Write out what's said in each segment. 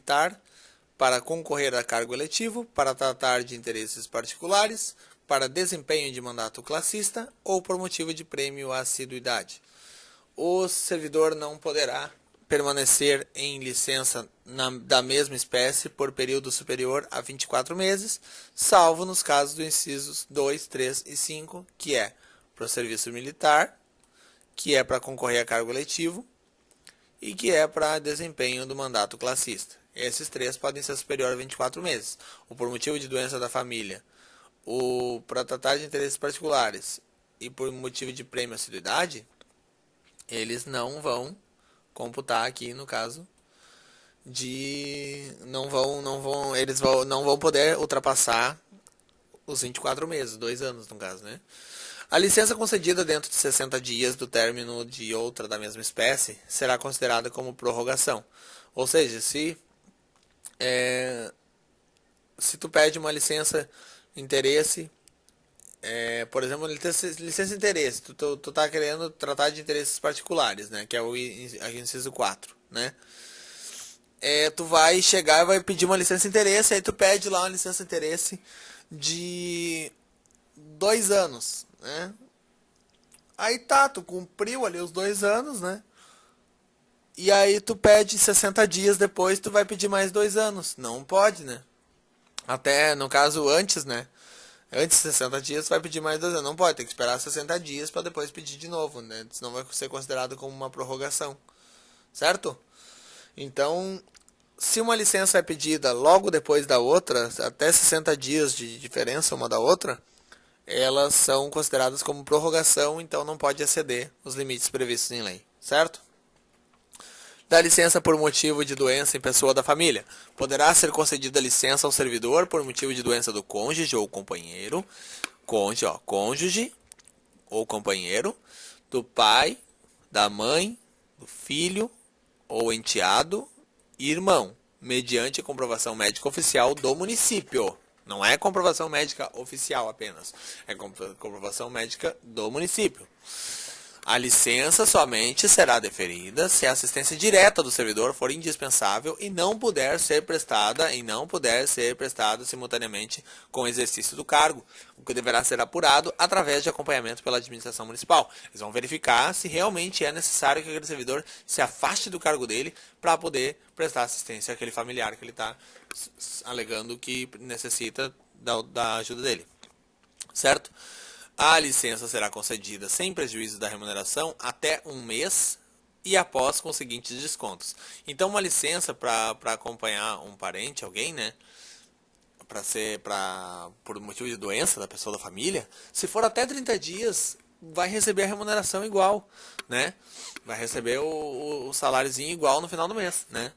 militar, para concorrer a cargo eletivo, para tratar de interesses particulares, para desempenho de mandato classista ou por motivo de prêmio à assiduidade. O servidor não poderá permanecer em licença da mesma espécie por período superior a 24 meses, salvo nos casos dos incisos 2, 3 e 5, que é para o serviço militar, que é para concorrer a cargo eletivo e que é para desempenho do mandato classista. Esses três podem ser superior a 24 meses, ou por motivo de doença da família, ou para tratar de interesses particulares e por motivo de prêmio à assiduidade, eles não vão computar aqui no caso de não vão poder ultrapassar os 24 meses, 2 anos no caso, né? A licença concedida dentro de 60 dias do término de outra da mesma espécie será considerada como prorrogação. Ou seja, se tu pede uma licença interesse, por exemplo, licença de interesse, tu tá querendo tratar de interesses particulares, né, que é o inciso 4, né? Tu vai chegar e vai pedir uma licença de interesse, aí tu pede lá uma licença de interesse de 2 anos, né? Aí tá, tu cumpriu ali os 2 anos, né? E aí tu pede 60 dias depois, tu vai pedir mais 2 anos. Não pode, né? Até, no caso, antes, né? Antes de 60 dias, tu vai pedir mais 2 anos. Não pode, tem que esperar 60 dias para depois pedir de novo, né? Senão vai ser considerado como uma prorrogação. Certo? Então, se uma licença é pedida logo depois da outra, até 60 dias de diferença uma da outra, elas são consideradas como prorrogação, então não pode exceder os limites previstos em lei, certo? Da licença por motivo de doença em pessoa da família. Poderá ser concedida licença ao servidor por motivo de doença do cônjuge ou companheiro, cônjuge ou companheiro, do pai, da mãe, do filho ou enteado e irmão, mediante comprovação médica oficial do município. Não é comprovação médica oficial apenas, é comprovação médica do município. A licença somente será deferida se a assistência direta do servidor for indispensável e não puder ser prestada simultaneamente com o exercício do cargo, o que deverá ser apurado através de acompanhamento pela administração municipal. Eles vão verificar se realmente é necessário que aquele servidor se afaste do cargo dele para poder prestar assistência àquele familiar que ele está alegando que necessita da ajuda dele. Certo? A licença será concedida sem prejuízo da remuneração até 1 mês e após com os seguintes descontos. Então, uma licença para acompanhar um parente, alguém, né? Por motivo de doença da pessoa da família, se for até 30 dias, vai receber a remuneração igual, né? Vai receber o saláriozinho igual no final do mês, né?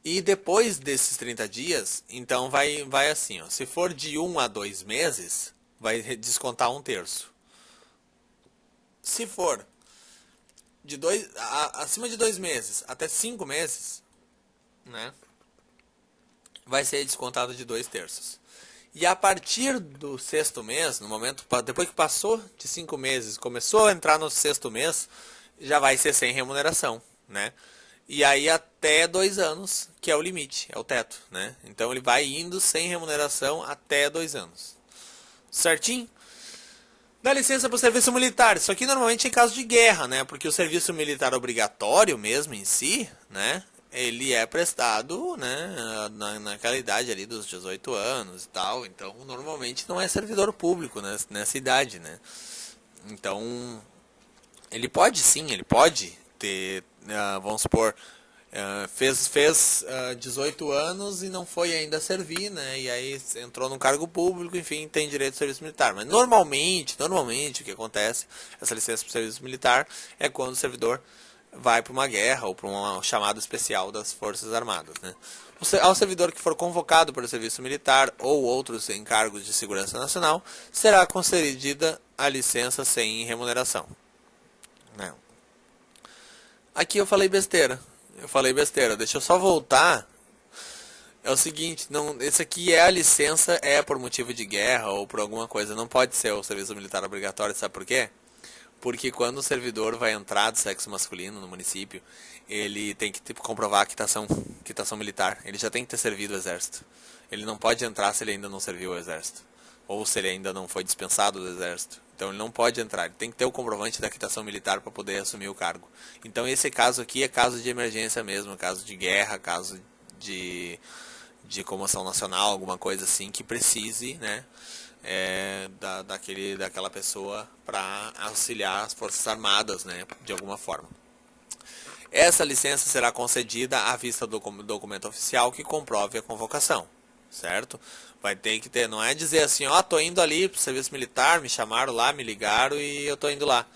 E depois desses 30 dias, então vai assim, ó, se for de 1 a 2 meses, vai descontar 1/3. Se for acima de 2 meses até 5 meses, né, vai ser descontado de 2/3. E a partir do 6º mês, no momento, depois que passou de 5 meses, começou a entrar no 6º mês, já vai ser sem remuneração, né? E aí até 2 anos, que é o limite, é o teto, né? Então ele vai indo sem remuneração até 2 anos. Certinho? Dá licença para o serviço militar. Isso aqui normalmente é em caso de guerra, né? Porque o serviço militar obrigatório mesmo em si, né? Ele é prestado, né? Naquela idade ali dos 18 anos e tal. Então, normalmente não é servidor público, né? Nessa idade, né? Então, ele pode ter, vamos supor, fez 18 anos e não foi ainda servir, né? E aí entrou num cargo público, enfim, tem direito ao serviço militar. Mas normalmente o que acontece, essa licença para o serviço militar, é quando o servidor vai para uma guerra ou para um chamado especial das Forças Armadas, né? Ao servidor que for convocado para o serviço militar ou outros encargos de segurança nacional, será concedida a licença sem remuneração, né? Aqui eu falei besteira. Deixa eu só voltar. É o seguinte, esse aqui é a licença, por motivo de guerra ou por alguma coisa. Não pode ser o serviço militar obrigatório, sabe por quê? Porque quando o servidor vai entrar do sexo masculino no município, ele tem que comprovar a quitação militar. Ele já tem que ter servido o exército. Ele não pode entrar se ele ainda não serviu o exército. Ou se ele ainda não foi dispensado do exército. Então ele não pode entrar. Ele tem que ter o comprovante da quitação militar para poder assumir o cargo. Então esse caso aqui é caso de emergência mesmo. Caso de guerra, caso de comoção nacional, alguma coisa assim que precise, né? Daquela pessoa para auxiliar as Forças Armadas, né, de alguma forma. Essa licença será concedida à vista do documento oficial que comprove a convocação, certo? Vai ter que ter, não é dizer assim, ó, tô indo ali pro serviço militar, me chamaram lá, me ligaram e eu tô indo lá.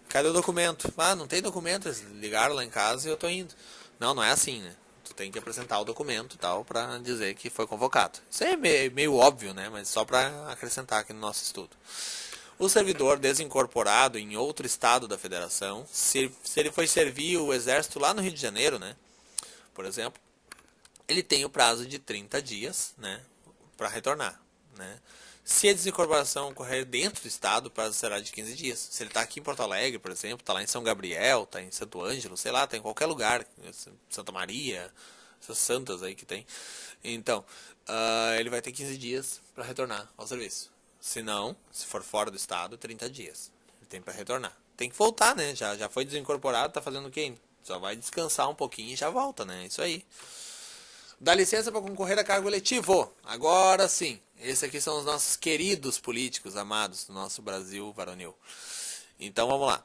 Cadê o documento? Ah, não tem documento, eles ligaram lá em casa e eu tô indo. Não, não é assim, né? Tu tem que apresentar o documento e tal para dizer que foi convocado. Isso é meio óbvio, né? Mas só para acrescentar aqui no nosso estudo. O servidor desincorporado em outro estado da federação, se ele foi servir o exército lá no Rio de Janeiro, né? Por exemplo, ele tem o prazo de 30 dias, né? Para retornar, né? Se a desincorporação ocorrer dentro do estado, o prazo será de 15 dias. Se ele está aqui em Porto Alegre, por exemplo, está lá em São Gabriel, está em Santo Ângelo, sei lá, está em qualquer lugar, Santa Maria, essas santas aí que tem. Então, ele vai ter 15 dias para retornar ao serviço. Se não, se for fora do estado, 30 dias. Ele tem para retornar. Tem que voltar, né? Já foi desincorporado, está fazendo o quê? Só vai descansar um pouquinho e já volta, né? Isso aí. Dá licença para concorrer a cargo eletivo. Agora sim. Esses aqui são os nossos queridos políticos amados do nosso Brasil varonil. Então vamos lá.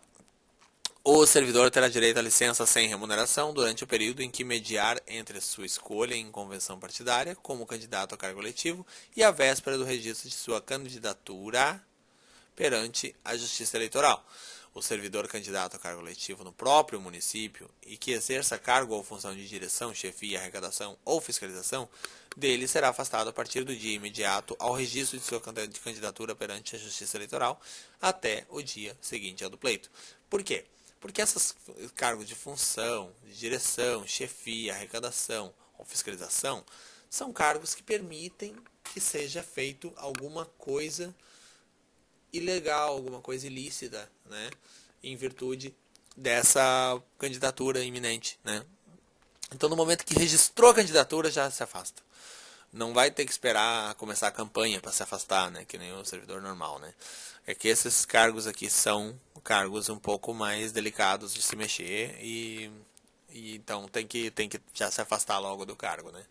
O servidor terá direito à licença sem remuneração durante o período em que mediar entre sua escolha em convenção partidária como candidato a cargo eletivo e a véspera do registro de sua candidatura perante a Justiça Eleitoral. O servidor candidato a cargo eletivo no próprio município e que exerça cargo ou função de direção, chefia, arrecadação ou fiscalização dele será afastado a partir do dia imediato ao registro de sua candidatura perante a Justiça Eleitoral até o dia seguinte ao do pleito. Por quê? Porque esses cargos de função, de direção, chefia, arrecadação ou fiscalização são cargos que permitem que seja feito alguma coisa ilegal, alguma coisa ilícita, né, em virtude dessa candidatura iminente, né. Então, no momento que registrou a candidatura, já se afasta. Não vai ter que esperar começar a campanha para se afastar, né, que nem o servidor normal, né. É que esses cargos aqui são cargos um pouco mais delicados de se mexer e então tem que já se afastar logo do cargo, né.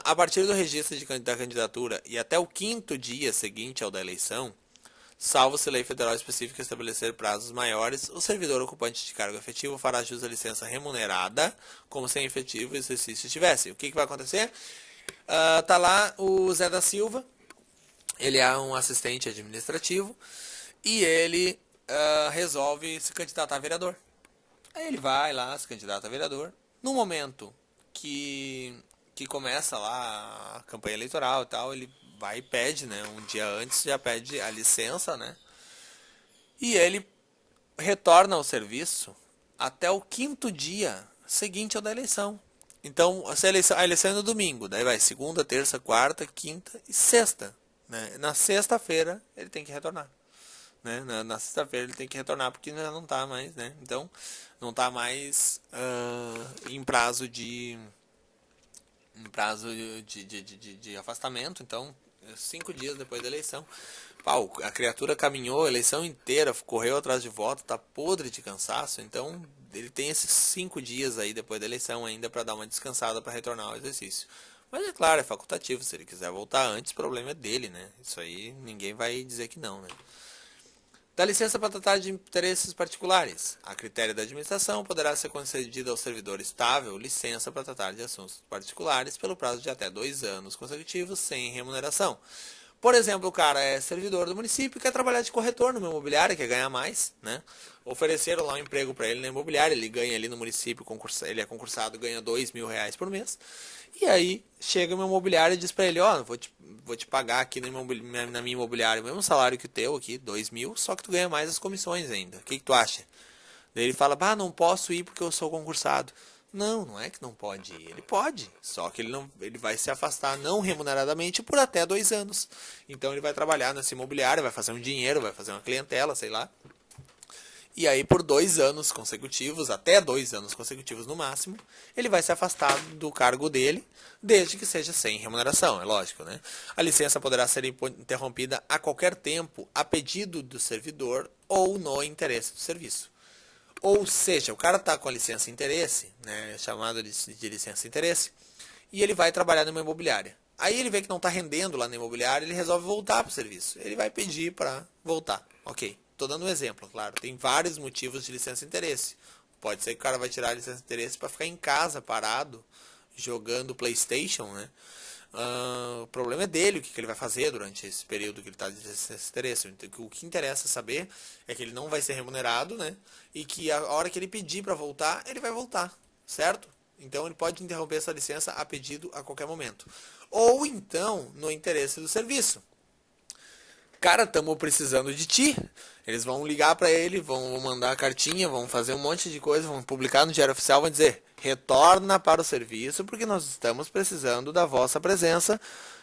A partir do registro da candidatura e até o 5º dia seguinte ao da eleição, salvo se lei federal específica estabelecer prazos maiores, o servidor ocupante de cargo efetivo fará jus à licença remunerada, como se em efetivo exercício estivesse. O que vai acontecer? Tá lá o Zé da Silva, ele é um assistente administrativo e ele resolve se candidatar a vereador. Aí ele vai lá, se candidata a vereador. No momento que começa lá a campanha eleitoral e tal, ele vai e pede, né, um dia antes já pede a licença, né, e ele retorna ao serviço até o 5º dia seguinte ao da eleição. Então, a eleição é no domingo, daí vai segunda, terça, quarta, quinta e sexta, né, na sexta-feira ele tem que retornar, né, na sexta-feira ele tem que retornar porque não está mais, né, então não está mais em prazo de afastamento, então 5 dias depois da eleição. Pau, a criatura caminhou a eleição inteira, correu atrás de voto, tá podre de cansaço, então ele tem esses 5 dias aí depois da eleição ainda para dar uma descansada para retornar ao exercício. Mas é claro, é facultativo, se ele quiser voltar antes, o problema é dele, né? Isso aí ninguém vai dizer que não, né? Dá licença para tratar de interesses particulares. A critério da administração, poderá ser concedida ao servidor estável licença para tratar de assuntos particulares pelo prazo de até 2 anos consecutivos sem remuneração. Por exemplo, o cara é servidor do município e quer trabalhar de corretor numa imobiliária, quer ganhar mais, né? Ofereceram lá um emprego para ele na imobiliária, ele ganha ali no município, ele é concursado, ganha R$ 2.000 por mês. E aí chega uma imobiliária e diz para ele, ó, vou te pagar aqui na minha imobiliária o mesmo salário que o teu aqui, 2.000, só que tu ganha mais as comissões ainda. O que tu acha? Daí ele fala, não posso ir porque eu sou concursado. Não é que não pode ir, ele pode, só que ele vai se afastar não remuneradamente por até 2 anos. Então ele vai trabalhar nessa imobiliária, vai fazer um dinheiro, vai fazer uma clientela, sei lá. E aí, por 2 anos consecutivos, até 2 anos consecutivos no máximo, ele vai se afastar do cargo dele, desde que seja sem remuneração, é lógico, né? A licença poderá ser interrompida a qualquer tempo, a pedido do servidor ou no interesse do serviço. Ou seja, o cara está com a licença interesse, né, chamado de licença interesse, e ele vai trabalhar numa imobiliária. Aí ele vê que não está rendendo lá na imobiliária, ele resolve voltar para o serviço. Ele vai pedir para voltar. Ok, estou dando um exemplo, claro. Tem vários motivos de licença interesse. Pode ser que o cara vai tirar a licença interesse para ficar em casa, parado, jogando PlayStation, né? O problema é dele, o que ele vai fazer durante esse período que ele está de licença interesse. O que interessa saber é que ele não vai ser remunerado, né? E que a hora que ele pedir para voltar, ele vai voltar, certo? Então ele pode interromper essa licença a pedido a qualquer momento. Ou então, no interesse do serviço. Cara, estamos precisando de ti. Eles vão ligar para ele, vão mandar a cartinha, vão fazer um monte de coisa, vão publicar no Diário Oficial, vão dizer: retorna para o serviço porque nós estamos precisando da vossa presença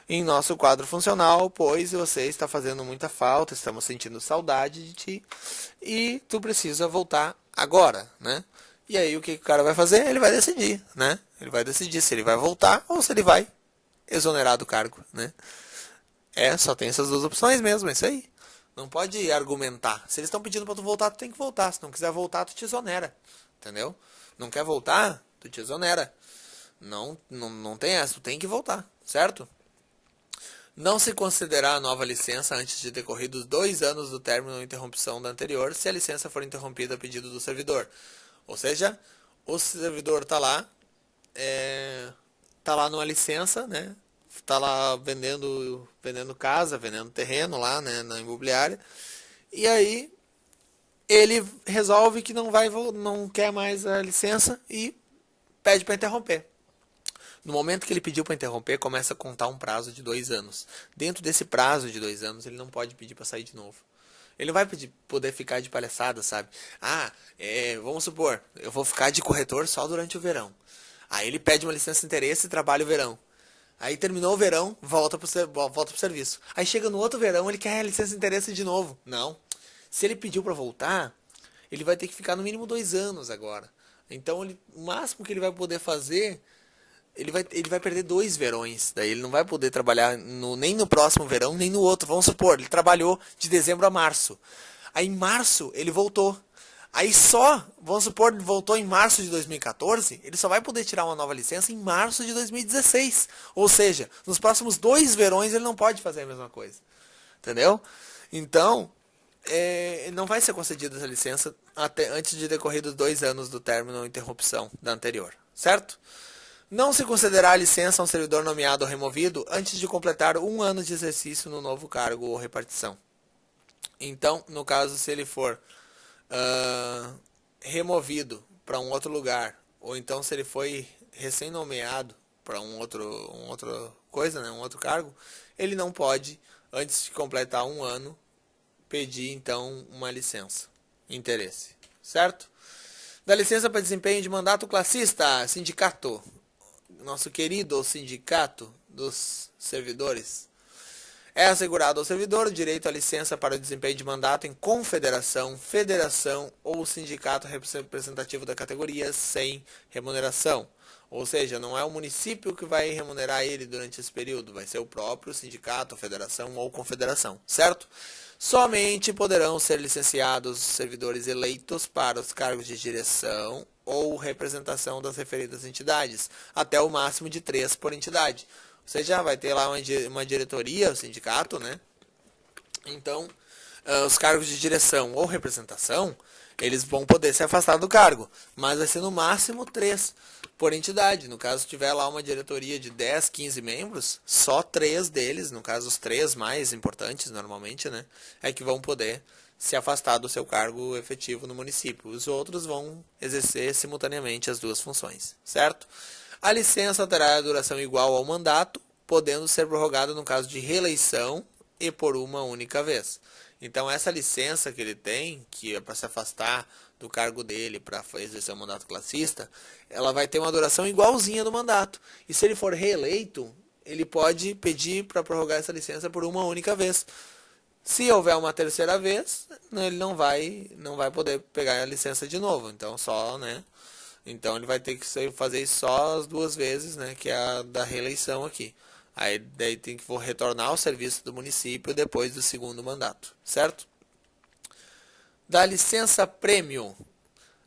em nosso quadro funcional, pois você está fazendo muita falta, estamos sentindo saudade de ti e tu precisa voltar agora, né? E aí o que o cara vai fazer? Ele vai decidir, né? Ele vai decidir se ele vai voltar ou se ele vai exonerar do cargo, né? Só tem essas duas opções mesmo, é isso aí. Não pode argumentar. Se eles estão pedindo pra tu voltar, tu tem que voltar. Se não quiser voltar, tu te exonera. Entendeu? Não quer voltar, tu te exonera. Não tem essa, tu tem que voltar, certo? Não se considerar a nova licença antes de decorridos 2 anos do término ou interrupção da anterior, se a licença for interrompida a pedido do servidor. Ou seja, o servidor tá lá numa licença, né? Tá lá vendendo casa, vendendo terreno lá, né, na imobiliária. E aí ele resolve que não quer mais a licença e pede para interromper. No momento que ele pediu para interromper, começa a contar um prazo de 2 anos. Dentro desse prazo de 2 anos, ele não pode pedir para sair de novo. Ele não vai poder ficar de palhaçada, sabe? Vamos supor, eu vou ficar de corretor só durante o verão. Aí ele pede uma licença de interesse e trabalha o verão. Aí terminou o verão, volta pro serviço. Aí chega no outro verão, ele quer a licença de interesse de novo. Não. Se ele pediu para voltar, ele vai ter que ficar no mínimo 2 anos agora. Então o máximo que ele vai poder fazer, ele vai perder 2 verões. Daí ele não vai poder trabalhar nem no próximo verão, nem no outro. Vamos supor, ele trabalhou de dezembro a março. Aí em março ele voltou. Aí vamos supor, ele voltou em março de 2014, ele só vai poder tirar uma nova licença em março de 2016. Ou seja, nos próximos 2 verões ele não pode fazer a mesma coisa. Entendeu? Então, não vai ser concedida essa licença até antes de decorridos 2 anos do término ou interrupção da anterior. Certo? Não se considerar a licença a um servidor nomeado ou removido antes de completar 1 ano de exercício no novo cargo ou repartição. Então, no caso, se ele for removido para um outro lugar, ou então se ele foi recém-nomeado para um outro coisa, né, um outro cargo, ele não pode, antes de completar 1 ano, pedir então uma licença, interesse, certo? Da licença para desempenho de mandato classista, sindicato, nosso querido sindicato dos servidores. É assegurado ao servidor o direito à licença para o desempenho de mandato em confederação, federação ou sindicato representativo da categoria sem remuneração. Ou seja, não é o município que vai remunerar ele durante esse período, vai ser o próprio sindicato, federação ou confederação, certo? Somente poderão ser licenciados servidores eleitos para os cargos de direção ou representação das referidas entidades, até o máximo de 3 por entidade. Você já vai ter lá uma diretoria, o sindicato, né? Então, os cargos de direção ou representação, eles vão poder se afastar do cargo, mas vai ser no máximo 3 por entidade. No caso, se tiver lá uma diretoria de 10, 15 membros, só 3 deles, no caso os 3 mais importantes normalmente, né, é que vão poder se afastar do seu cargo efetivo no município. Os outros vão exercer simultaneamente as 2 funções, certo? A licença terá duração igual ao mandato, podendo ser prorrogada no caso de reeleição e por uma única vez. Então essa licença que ele tem, que é para se afastar do cargo dele para exercer o mandato classista, ela vai ter uma duração igualzinha do mandato. E se ele for reeleito, ele pode pedir para prorrogar essa licença por uma única vez. Se houver uma terceira vez, ele não vai poder pegar a licença de novo. Então só, né? Então ele vai ter que fazer isso só as duas vezes, né? Que é a da reeleição aqui. Aí daí tem que retornar ao serviço do município depois do segundo mandato, certo? Da licença prêmio.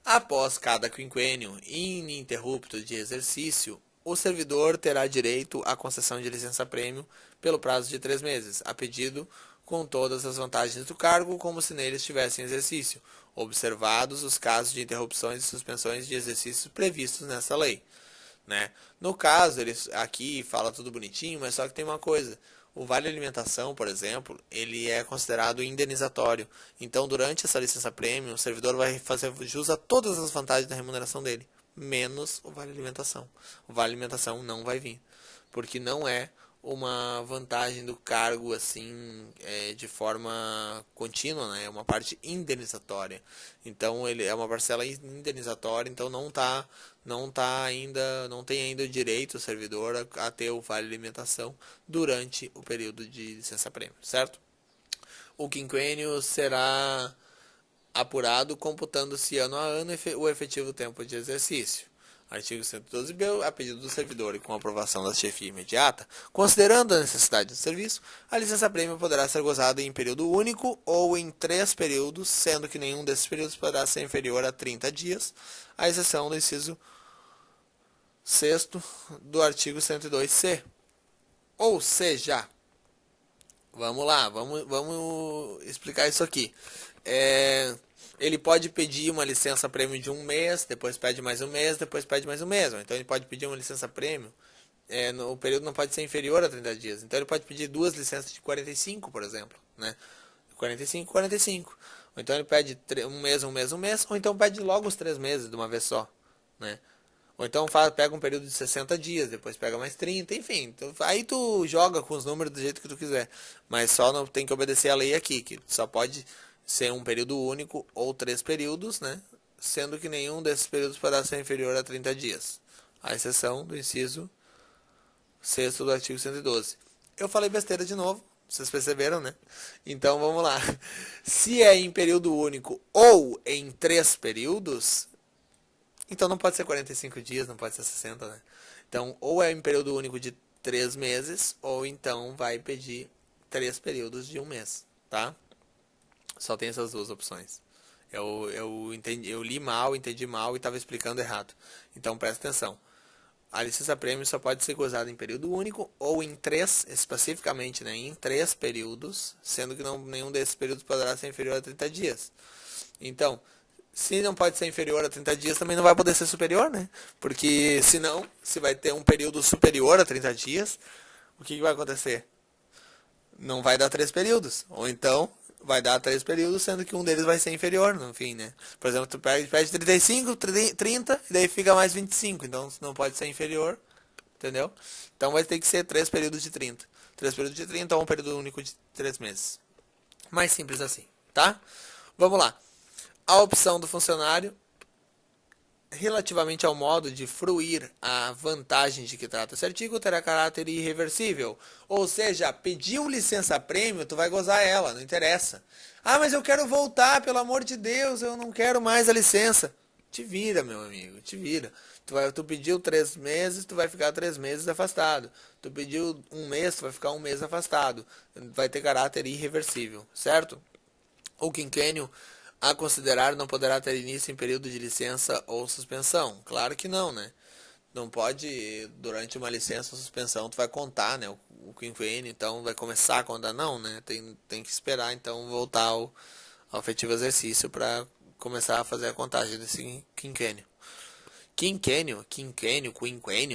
Após cada quinquênio ininterrupto de exercício, o servidor terá direito à concessão de licença-prêmio pelo prazo de 3 meses, a pedido com todas as vantagens do cargo, como se nele estivesse em exercício, observados os casos de interrupções e suspensões de exercícios previstos nessa lei. Né? No caso, eles aqui fala tudo bonitinho, mas só que tem uma coisa. O vale alimentação, por exemplo, ele é considerado indenizatório. Então, durante essa licença prêmio, o servidor vai fazer jus a todas as vantagens da remuneração dele, menos o vale alimentação. O vale alimentação não vai vir, porque não é uma vantagem do cargo assim de forma contínua, né? É uma parte indenizatória. Então ele é uma parcela indenizatória, então não tem ainda o direito o servidor a ter o vale alimentação durante o período de licença prêmio, certo? O quinquênio será apurado computando-se ano a ano o efetivo tempo de exercício. Artigo 112b, a pedido do servidor e com aprovação da chefia imediata, considerando a necessidade do serviço, a licença-prêmio poderá ser gozada em período único ou em 3 períodos, sendo que nenhum desses períodos poderá ser inferior a 30 dias, à exceção do inciso 6º do artigo 102c. Ou seja, vamos lá, vamos explicar isso aqui. Ele pode pedir uma licença prêmio de 1 mês, depois pede mais 1 mês, depois pede mais 1 mês. Então ele pode pedir uma licença prêmio, o período não pode ser inferior a 30 dias. Então ele pode pedir 2 licenças de 45, por exemplo, né? 45, 45. Ou então ele pede 1 mês, 1 mês, 1 mês, ou então pede logo os 3 meses de uma vez só, né? Ou então pega um período de 60 dias, depois pega mais 30, enfim. Aí tu joga com os números do jeito que tu quiser. Mas só não tem que obedecer a lei aqui, que só pode ser um período único ou 3 períodos, né? Sendo que nenhum desses períodos poderá ser inferior a 30 dias. A exceção do inciso 6º do artigo 112. Eu falei besteira de novo, vocês perceberam, né? Então vamos lá. Se é em período único ou em 3 períodos, então não pode ser 45 dias, não pode ser 60, né? Então, ou é em período único de 3 meses, ou então vai pedir 3 períodos de 1 mês, tá? Só tem essas duas opções. Eu li mal, entendi mal e estava explicando errado. Então presta atenção. A licença prêmio só pode ser gozada em período único ou em 3, especificamente, né, em 3 períodos, sendo que nenhum desses períodos poderá ser inferior a 30 dias. Então, se não pode ser inferior a 30 dias, também não vai poder ser superior, né? Porque senão, se vai ter um período superior a 30 dias, o que vai acontecer? Não vai dar 3 períodos. Ou então, vai dar 3 períodos, sendo que um deles vai ser inferior, no fim, né? Por exemplo, tu pede 35, 30, e daí fica mais 25. Então, não pode ser inferior, entendeu? Então, vai ter que ser 3 períodos de 30. 3 períodos de 30 ou um período único de 3 meses. Mais simples assim, tá? Vamos lá. A opção do funcionário relativamente ao modo de fruir a vantagem de que trata esse artigo terá caráter irreversível. Ou seja, pediu licença prêmio, tu vai gozar ela, não interessa. Ah, mas eu quero voltar, pelo amor de Deus, eu não quero mais a licença. Te vira, meu amigo, te vira. Tu pediu 3 meses, tu vai ficar 3 meses afastado. Tu pediu 1 mês, tu vai ficar 1 mês afastado. Vai ter caráter irreversível, certo? O quinquênio a considerar não poderá ter início em período de licença ou suspensão. Claro que não, né? Não pode, durante uma licença ou suspensão, tu vai contar, né? O quinquênio, então vai começar a contar. Não, né? Tem que esperar, então, voltar ao efetivo exercício para começar a fazer a contagem desse quinquênio. Quinquênio, quinquênio,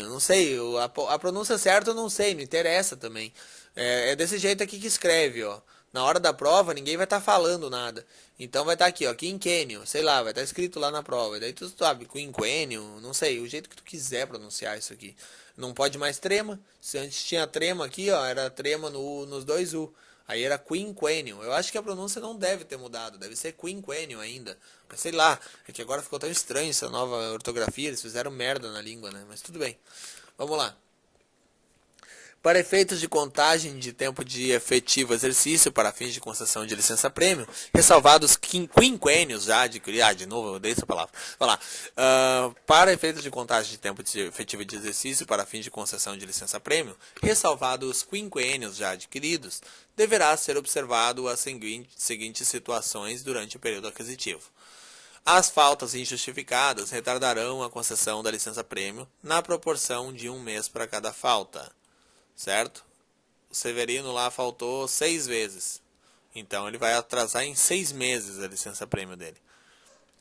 não sei, a pronúncia certa eu não sei, não interessa também. É desse jeito aqui que escreve, ó. Na hora da prova, ninguém vai estar falando nada. Então vai estar aqui, ó, quinquênio, sei lá, vai estar escrito lá na prova. Daí tu sabe, quinquênio, não sei, o jeito que tu quiser pronunciar isso aqui. Não pode mais trema. Se antes tinha trema aqui, ó, era trema nos dois U. Aí era quinquênio. Eu acho que a pronúncia não deve ter mudado, deve ser quinquênio ainda. Mas sei lá, é que agora ficou tão estranho essa nova ortografia, eles fizeram merda na língua, né? Mas tudo bem. Vamos lá. Para efeitos de contagem de tempo de efetivo exercício para fins de concessão de licença-prêmio, ressalvados quinquênios já adquiridos, de novo, eu odeio essa palavra, para efeitos de contagem de tempo de efetivo de exercício para fins de concessão de licença-prêmio, ressalvados quinquênios já adquiridos, deverá ser observado as seguintes situações durante o período aquisitivo. As faltas injustificadas retardarão a concessão da licença-prêmio na proporção de 1 mês para cada falta. Certo? O Severino lá faltou 6 vezes. Então ele vai atrasar em 6 meses a licença-prêmio dele.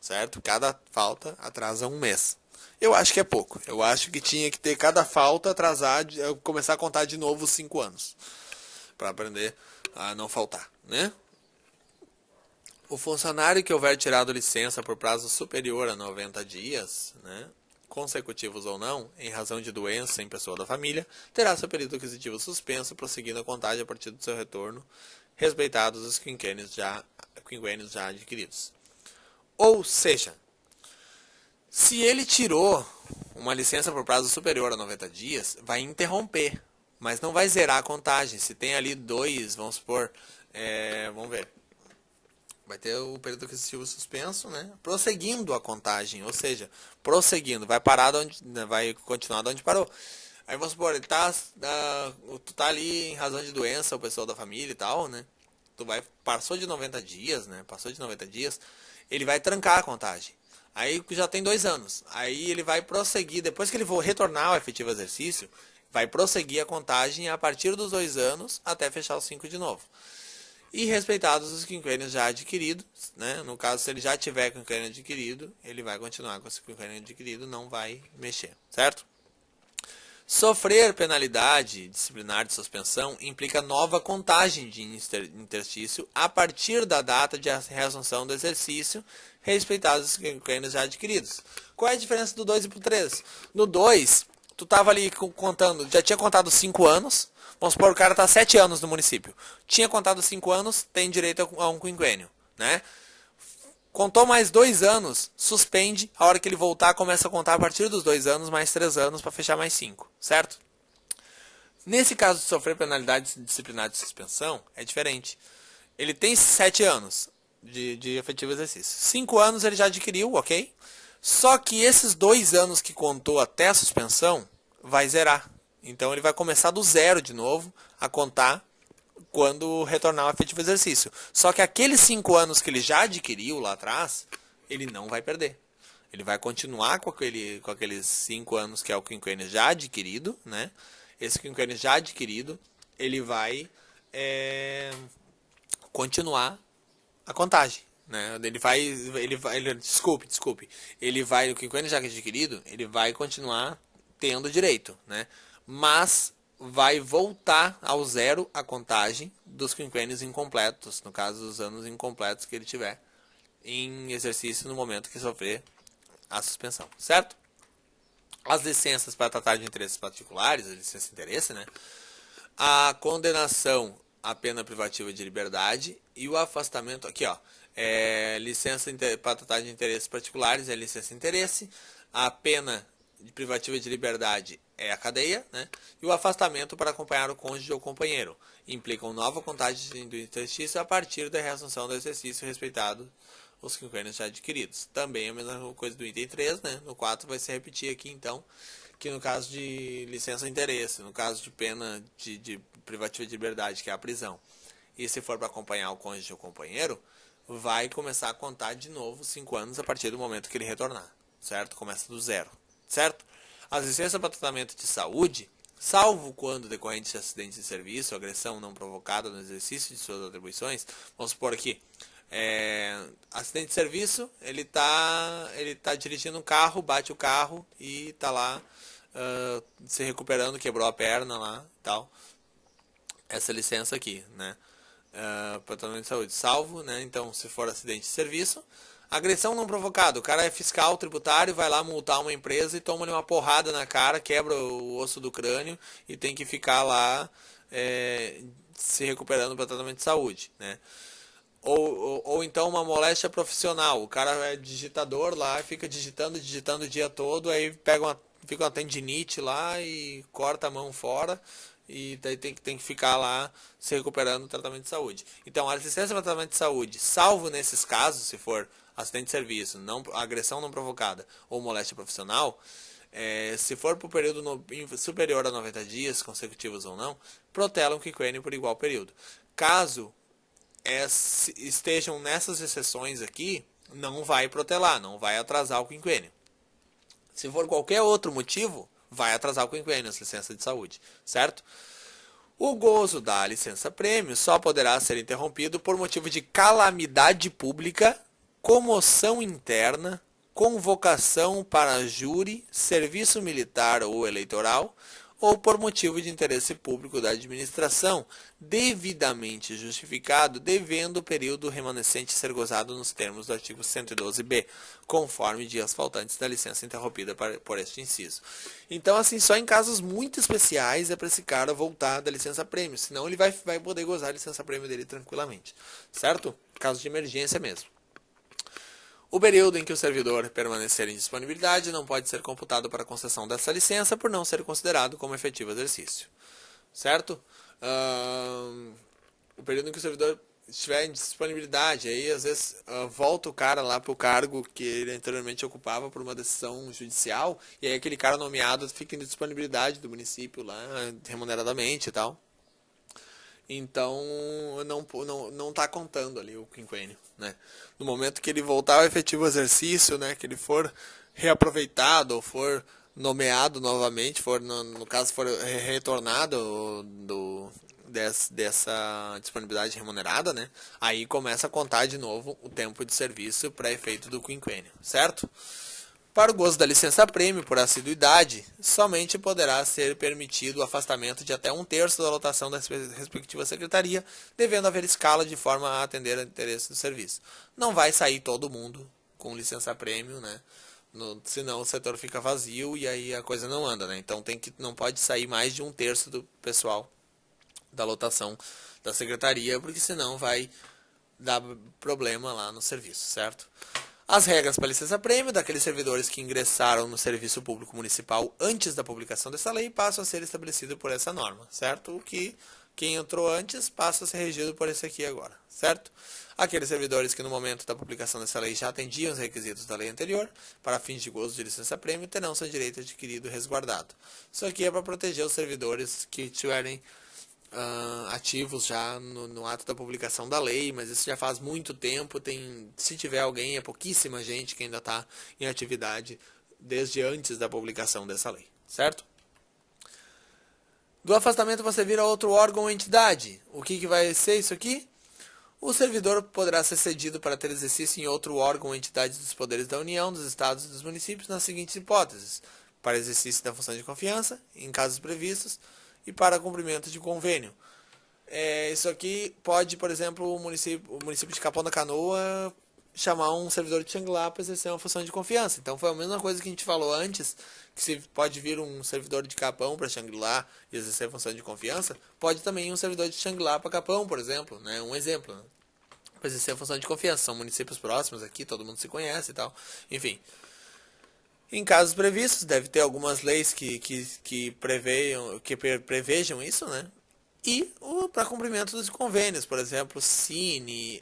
Certo? Cada falta atrasa 1 mês. Eu acho que é pouco. Eu acho que tinha que ter cada falta atrasar, começar a contar de novo os 5 anos. Para aprender a não faltar, né? O funcionário que houver tirado licença por prazo superior a 90 dias, né, consecutivos ou não, em razão de doença em pessoa da família, terá seu período aquisitivo suspenso, prosseguindo a contagem a partir do seu retorno, respeitados os quinquênios já adquiridos. Ou seja, se ele tirou uma licença por prazo superior a 90 dias, vai interromper, mas não vai zerar a contagem. Se tem ali 2, vamos supor, vamos ver, vai ter o período aquisitivo suspenso, né? Prosseguindo a contagem, ou seja, prosseguindo, vai parar vai continuar de onde parou. Aí vamos supor, tu tá ali em razão de doença, o pessoal da família e tal, né? Passou de 90 dias, né? Passou de 90 dias, ele vai trancar a contagem. Aí já tem 2 anos. Aí ele vai prosseguir, depois que ele for retornar ao efetivo exercício, vai prosseguir a contagem a partir dos 2 anos até fechar os 5 de novo. E respeitados os quinquênios já adquiridos, né? No caso, se ele já tiver quinquênio adquirido, ele vai continuar com esse quinquênio adquirido, não vai mexer, certo? Sofrer penalidade disciplinar de suspensão implica nova contagem de interstício a partir da data de reassunção do exercício, respeitados os quinquênios já adquiridos. Qual é a diferença do 2 e pro 3? No 2, tu tava ali contando, já tinha contado 5 anos. Vamos supor, o cara está 7 anos no município. Tinha contado 5 anos, tem direito a um quinquênio, né? Contou mais 2 anos, suspende. A hora que ele voltar, começa a contar a partir dos 2 anos, mais 3 anos, para fechar mais 5, certo? Nesse caso de sofrer penalidade disciplinar de suspensão, é diferente. Ele tem 7 anos de efetivo exercício. 5 anos ele já adquiriu, ok? Só que esses 2 anos que contou até a suspensão, vai zerar. Então ele vai começar do zero de novo a contar quando retornar ao efetivo exercício. Só que aqueles 5 anos que ele já adquiriu lá atrás, ele não vai perder. Ele vai continuar com aqueles 5 anos que é o quinquênio já adquirido, né? Esse quinquênio já adquirido, ele vai continuar a contagem, né? Desculpe. O quinquênio já adquirido, ele vai continuar tendo direito, né? Mas vai voltar ao zero a contagem dos quinquênios incompletos, no caso dos anos incompletos que ele tiver em exercício no momento que sofrer a suspensão, certo? As licenças para tratar de interesses particulares, a licença de interesse, né? A condenação à pena privativa de liberdade e o afastamento, aqui ó, licença para tratar de interesses particulares é licença de interesse, a pena de privativa de liberdade é a cadeia, né? E o afastamento para acompanhar o cônjuge ou companheiro implicam nova contagem do interstício a partir da reassunção do exercício respeitado os quinquênios já adquiridos. Também a mesma coisa do item 3, né? No 4 vai se repetir aqui então, que no caso de licença de interesse, no caso de pena de privativa de liberdade, que é a prisão, e se for para acompanhar o cônjuge ou companheiro, vai começar a contar de novo 5 anos a partir do momento que ele retornar, certo? Começa do zero, certo? As licenças para tratamento de saúde, salvo quando decorrente de acidente de serviço, agressão não provocada no exercício de suas atribuições, vamos supor aqui, acidente de serviço, ele tá dirigindo um carro, bate o carro e tá lá se recuperando, quebrou a perna lá e tal. Essa licença aqui, né? Para tratamento de saúde, salvo, né? Então, se for acidente de serviço, agressão não provocada, o cara é fiscal tributário, vai lá multar uma empresa e toma-lhe uma porrada na cara, quebra o osso do crânio e tem que ficar lá se recuperando para tratamento de saúde, né? Ou então uma moléstia profissional, o cara é digitador lá, fica digitando o dia todo, aí pega fica uma tendinite lá e corta a mão fora, e daí tem que ficar lá se recuperando do tratamento de saúde. Então, a licença para tratamento de saúde, salvo nesses casos, se for acidente de serviço, não, agressão não provocada ou moléstia profissional, se for por período superior a 90 dias, consecutivos ou não, protelam o quinquênio por igual período. Caso estejam nessas exceções aqui, não vai protelar, não vai atrasar o quinquênio. Se for qualquer outro motivo, vai atrasar o quinquênio, as licenças de saúde, certo? O gozo da licença-prêmio só poderá ser interrompido por motivo de calamidade pública, comoção interna, convocação para júri, serviço militar ou eleitoral, ou por motivo de interesse público da administração, devidamente justificado, devendo o período remanescente ser gozado nos termos do artigo 112b, conforme dias faltantes da licença interrompida por este inciso. Então, assim, só em casos muito especiais é para esse cara voltar da licença-prêmio, senão ele vai poder gozar a licença-prêmio dele tranquilamente, certo? Caso de emergência mesmo. O período em que o servidor permanecer em disponibilidade não pode ser computado para a concessão dessa licença por não ser considerado como efetivo exercício. Certo? O período em que o servidor estiver em disponibilidade, aí às vezes volta o cara lá para o cargo que ele anteriormente ocupava por uma decisão judicial, e aí aquele cara nomeado fica em disponibilidade do município lá, remuneradamente e tal. Então, não tá contando ali o quinquênio, né? No momento que ele voltar ao efetivo exercício, né, que ele for reaproveitado ou for nomeado novamente, no caso for retornado dessa disponibilidade remunerada, né? Aí começa a contar de novo o tempo de serviço para efeito do quinquênio, certo? Para o gozo da licença-prêmio por assiduidade, somente poderá ser permitido o afastamento de até 1/3 da lotação da respectiva secretaria, devendo haver escala de forma a atender ao interesse do serviço. Não vai sair todo mundo com licença-prêmio, né? Senão o setor fica vazio e aí a coisa não anda, né? Então não pode sair mais de 1/3 do pessoal da lotação da secretaria, porque senão vai dar problema lá no serviço, certo? As regras para licença-prêmio daqueles servidores que ingressaram no serviço público municipal antes da publicação dessa lei passam a ser estabelecidas por essa norma, certo? O que quem entrou antes passa a ser regido por esse aqui agora, certo? Aqueles servidores que no momento da publicação dessa lei já atendiam os requisitos da lei anterior, para fins de gozo de licença-prêmio, terão seu direito adquirido resguardado. Isso aqui é para proteger os servidores que tiverem ativos já no ato da publicação da lei, mas isso já faz muito tempo. Se tiver alguém, é pouquíssima gente que ainda está em atividade desde antes da publicação dessa lei, certo? Do afastamento para servir a outro órgão ou entidade. O que vai ser isso aqui? O servidor poderá ser cedido para ter exercício em outro órgão ou entidade dos poderes da União, dos Estados e dos municípios nas seguintes hipóteses: para exercício da função de confiança, em casos previstos, e para cumprimento de convênio. Isso aqui pode, por exemplo, o município de Capão da Canoa chamar um servidor de Xangri-Lá para exercer uma função de confiança. Então foi a mesma coisa que a gente falou antes, que se pode vir um servidor de Capão para Xangri-Lá e exercer a função de confiança, pode também um servidor de Xangri-Lá para Capão, por exemplo, né? Um exemplo, né? Para exercer a função de confiança. São municípios próximos aqui, todo mundo se conhece e tal. Enfim. Em casos previstos, deve ter algumas leis que prevejam isso, né? E para cumprimento dos convênios, por exemplo, Cine,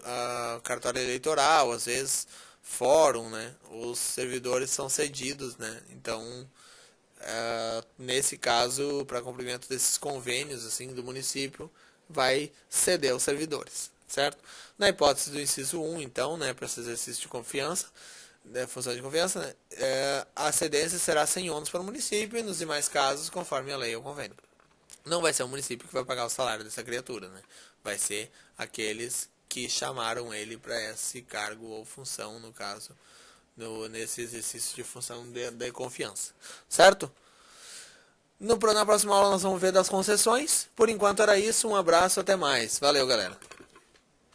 a cartório eleitoral, às vezes fórum, né? Os servidores são cedidos, né? Então, nesse caso, para cumprimento desses convênios assim do município, vai ceder aos servidores, certo? Na hipótese do inciso 1, então, né, para esse exercício de confiança, função de confiança, né, a cedência será sem ônus para o município e nos demais casos, conforme a lei ou convênio. Não vai ser o município que vai pagar o salário dessa criatura, né? Vai ser aqueles que chamaram ele para esse cargo ou função, no caso, nesse exercício de função de confiança, certo? Na próxima aula nós vamos ver das concessões. Por enquanto era isso, um abraço, até mais. Valeu, galera.